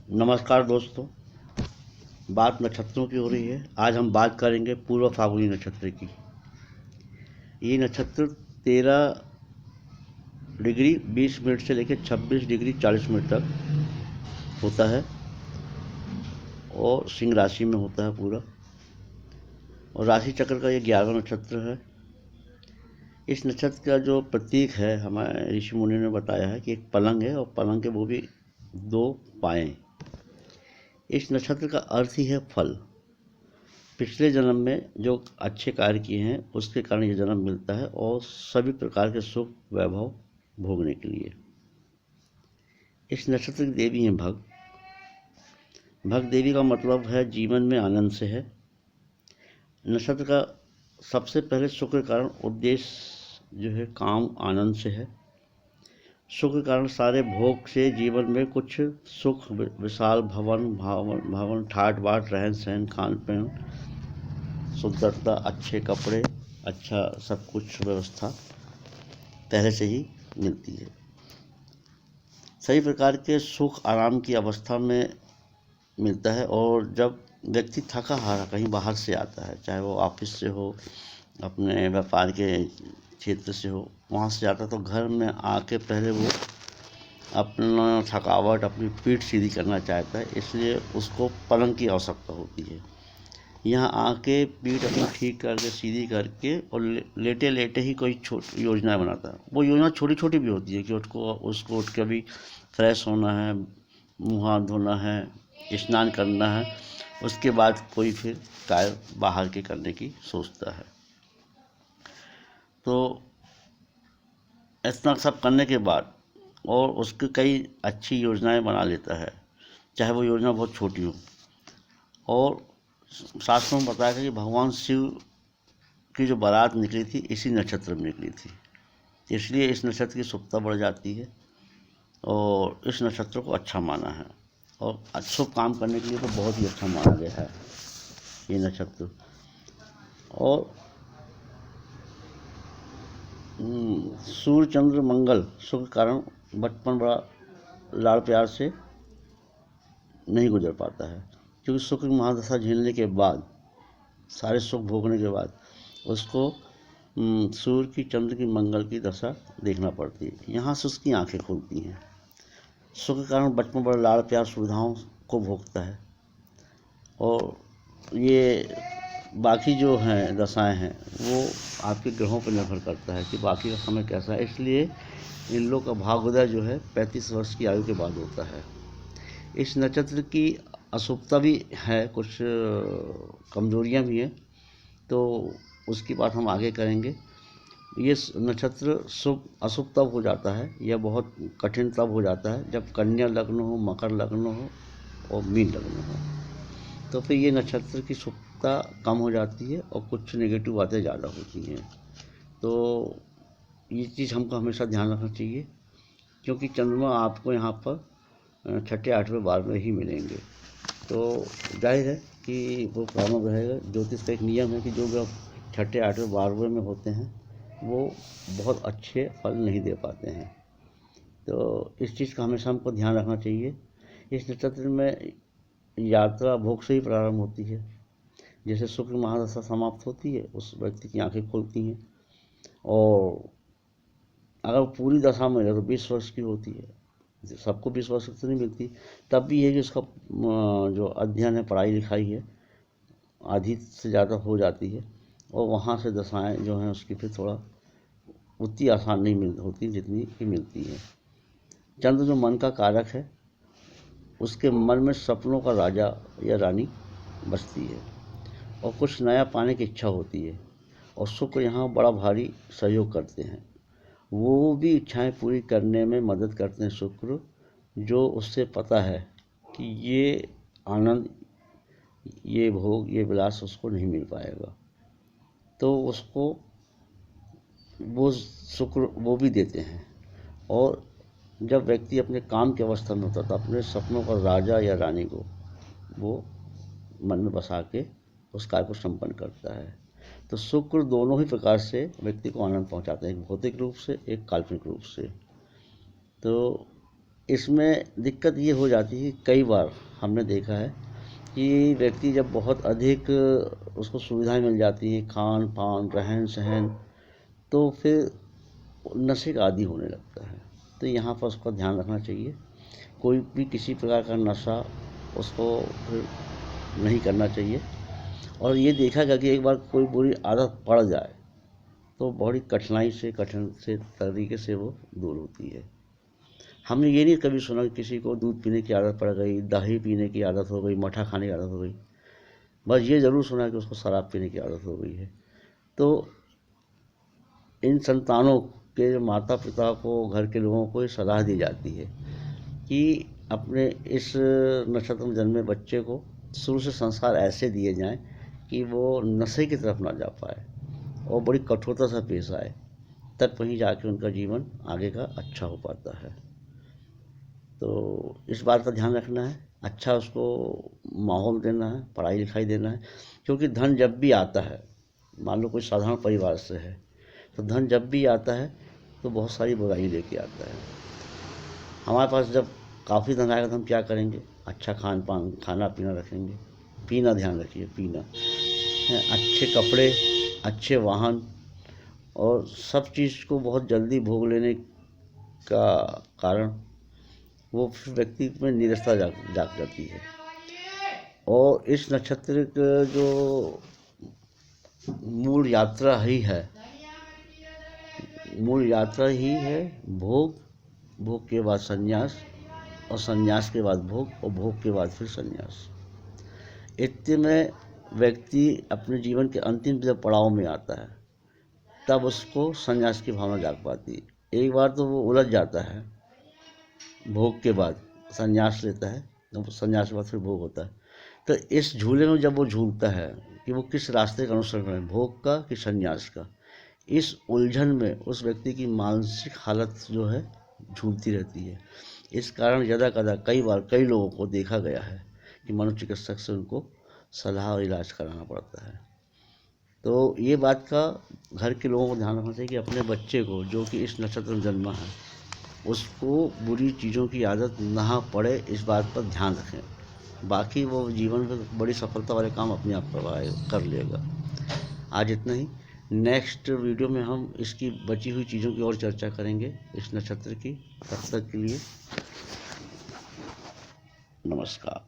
नमस्कार दोस्तों। बात नक्षत्रों की हो रही है। आज हम बात करेंगे पूर्व फाल्गुनी नक्षत्र की। ये नक्षत्र 13 डिग्री 20 मिनट से लेकर 26 डिग्री 40 मिनट तक होता है और सिंह राशि में होता है पूरा। और राशि चक्र का ये 11वां नक्षत्र है। इस नक्षत्र का जो प्रतीक है, हमारे ऋषि मुनि ने बताया है कि एक पलंग है और पलंग के वो भी 2 पाए। इस नक्षत्र का अर्थ ही है फल। पिछले जन्म में जो अच्छे कार्य किए हैं उसके कारण ये जन्म मिलता है और सभी प्रकार के सुख वैभव भोगने के लिए। इस नक्षत्र की देवी हैं भग। भग देवी का मतलब है जीवन में आनंद से है। नक्षत्र का सबसे पहले सुख के कारण उद्देश्य जो है काम आनंद से है। सुख के कारण सारे भोग से जीवन में कुछ सुख, विशाल भवन ठाट बाट, रहन सहन, खान पान, सुंदरता, अच्छे कपड़े, अच्छा सब कुछ व्यवस्था पहले से ही मिलती है। सही प्रकार के सुख आराम की अवस्था में मिलता है। और जब व्यक्ति थका हारा कहीं बाहर से आता है, चाहे वो ऑफिस से हो, अपने व्यापार के क्षेत्र से हो, वहाँ से आता है तो घर में आके पहले वो अपना थकावट, अपनी पीठ सीधी करना चाहता है, इसलिए उसको पलंग की आवश्यकता होती है। यहाँ आके पीठ अपनी ठीक करके सीधी करके और लेटे लेटे ही कोई छोटी योजना बनाता है। वो योजना छोटी छोटी भी होती है कि उसको उठ के भी फ्रेश होना है, मुँह हाथ धोना है, स्नान करना है, उसके बाद कोई फिर कार्य बाहर के करने की सोचता है। तो इतना सब करने के बाद और उसकी कई अच्छी योजनाएं बना लेता है, चाहे वो योजना बहुत छोटी हो। और शास्त्रों में बताया गया कि भगवान शिव की जो बारात निकली थी इसी नक्षत्र में निकली थी, इसलिए इस नक्षत्र की शुभता बढ़ जाती है और इस नक्षत्र को अच्छा माना है और शुभ काम करने के लिए तो बहुत ही अच्छा माना गया है ये नक्षत्र। और सूर्य चंद्र मंगल सुख के कारण बचपन बड़ा लाड़ प्यार से नहीं गुजर पाता है, क्योंकि सुख की महादशा झेलने के बाद, सारे सुख भोगने के बाद उसको सूर्य की, चंद्र की, मंगल की दशा देखना पड़ती है। यहाँ से उसकी आंखें खुलती हैं। सुख के कारण बचपन बड़ा लाड़ प्यार सुविधाओं को भोगता है। और ये बाकी जो हैं दशाएं हैं वो आपके ग्रहों पर निर्भर करता है कि बाकी का समय कैसा है, इसलिए इन लोग का भाग्योदय जो है 35 वर्ष की आयु के बाद होता है। इस नक्षत्र की अशुभता भी है, कुछ कमजोरियां भी हैं, तो उसकी बात हम आगे करेंगे। ये नक्षत्र शुभ अशुभ तब हो जाता है, यह बहुत कठिन तब हो जाता है जब कन्या लग्न हो, मकर लग्न हो और मीन लग्न हो, तो फिर ये नक्षत्र की शुभता कम हो जाती है और कुछ नेगेटिव बातें ज़्यादा होती हैं। तो ये चीज़ हमको हमेशा ध्यान रखना चाहिए, क्योंकि चंद्रमा आपको यहाँ पर 6ठे 8वें 12वें ही मिलेंगे, तो जाहिर है कि वो प्रॉब्लम रहेगा। ज्योतिष का एक नियम है कि जो ग्रह 6ठे 8वें 12वें में होते हैं वो बहुत अच्छे फल नहीं दे पाते हैं। तो इस चीज़ का हमेशा हमको ध्यान रखना चाहिए। इस नक्षत्र में यात्रा भोग से ही प्रारंभ होती है। जैसे शुक्र महादशा समाप्त होती है उस व्यक्ति की आंखें खुलती हैं, और अगर पूरी दशा में है तो 20 वर्ष की होती है। सबको 20 वर्ष तो नहीं मिलती, तब भी है कि उसका जो अध्ययन है, पढ़ाई लिखाई है, आधी से ज़्यादा हो जाती है और वहाँ से दशाएं जो हैं उसकी फिर थोड़ा उतनी आसान नहीं होती जितनी कि मिलती है। चंद्र जो मन का कारक है, उसके मन में सपनों का राजा या रानी बसती है और कुछ नया पाने की इच्छा होती है। और शुक्र यहाँ बड़ा भारी सहयोग करते हैं, वो भी इच्छाएं पूरी करने में मदद करते हैं शुक्र, जो उससे पता है कि ये आनंद, ये भोग, ये विलास उसको नहीं मिल पाएगा, तो उसको वो शुक्र वो भी देते हैं। और जब व्यक्ति अपने काम की अवस्था में होता है तो अपने सपनों का राजा या रानी को वो मन में बसा के उस कार्य को संपन्न करता है। तो शुक्र दोनों ही प्रकार से व्यक्ति को आनंद पहुंचाते हैं, एक भौतिक रूप से, एक काल्पनिक रूप से। तो इसमें दिक्कत ये हो जाती है, कई बार हमने देखा है कि व्यक्ति जब बहुत अधिक उसको सुविधाएं मिल जाती हैं, खान पान रहन सहन, तो फिर नशे का आदी होने लगता है। तो यहाँ पर उसका ध्यान रखना चाहिए। कोई भी किसी प्रकार का नशा उसको फिर नहीं करना चाहिए। और ये देखा गया कि एक बार कोई बुरी आदत पड़ जाए तो बड़ी कठिनाई से कठिन से तरीके से वो दूर होती है। हमने ये नहीं कभी सुना कि किसी को दूध पीने की आदत पड़ गई, दही पीने की आदत हो गई, मठा खाने की आदत हो गई। बस ये ज़रूर सुना कि उसको शराब पीने की आदत हो गई है। तो इन संतानों के माता पिता को, घर के लोगों को ये सलाह दी जाती है कि अपने इस नक्षत्र में जन्मे बच्चे को शुरू से संस्कार ऐसे दिए जाएं कि वो नशे की तरफ ना जा पाए और बड़ी कठोरता से पेश आए, तब वहीं जाके उनका जीवन आगे का अच्छा हो पाता है। तो इस बात का ध्यान रखना है, अच्छा उसको माहौल देना है, पढ़ाई लिखाई देना है। क्योंकि धन जब भी आता है, मान लो कोई साधारण परिवार से है, तो धन जब भी आता है तो बहुत सारी बुराई लेके आता है। हमारे पास जब काफ़ी धन आएगा तो हम क्या करेंगे? अच्छा खान पान, खाना पीना रखेंगे, पीना ध्यान रखिए, पीना, अच्छे कपड़े, अच्छे वाहन, और सब चीज़ को बहुत जल्दी भोग लेने का कारण वो फिर व्यक्ति में नीरसता जाग जाती है। और इस नक्षत्र का जो मूल यात्रा ही है, मूल यात्रा ही है भोग, भोग के बाद संन्यास, और संन्यास के बाद भोग, और भोग के बाद फिर संन्यास। इतने में व्यक्ति अपने जीवन के अंतिम जब पड़ाव में आता है तब उसको संन्यास की भावना जाग पाती है। एक बार तो वो उलझ जाता है, भोग के बाद संन्यास लेता है, तो संन्यास के बाद फिर भोग होता है। तो इस झूले में जब वो झूलता है कि वो किस रास्ते का अनुसरण करें, भोग का कि संन्यास का, इस उलझन में उस व्यक्ति की मानसिक हालत जो है झूलती रहती है। इस कारण ज़्यादा कई बार कई लोगों को देखा गया है कि मनोचिकित्सक से उनको सलाह और इलाज कराना पड़ता है। तो ये बात का घर के लोगों को ध्यान रखना चाहिए कि अपने बच्चे को, जो कि इस नक्षत्र में जन्मा है, उसको बुरी चीज़ों की आदत ना पड़े, इस बात पर ध्यान रखें। बाकी वो जीवन में बड़ी सफलता वाले काम अपने आप कर लेगा। आज इतना ही। नेक्स्ट वीडियो में हम इसकी बची हुई चीज़ों की और चर्चा करेंगे, इस नक्षत्र की। तब तक के लिए नमस्कार।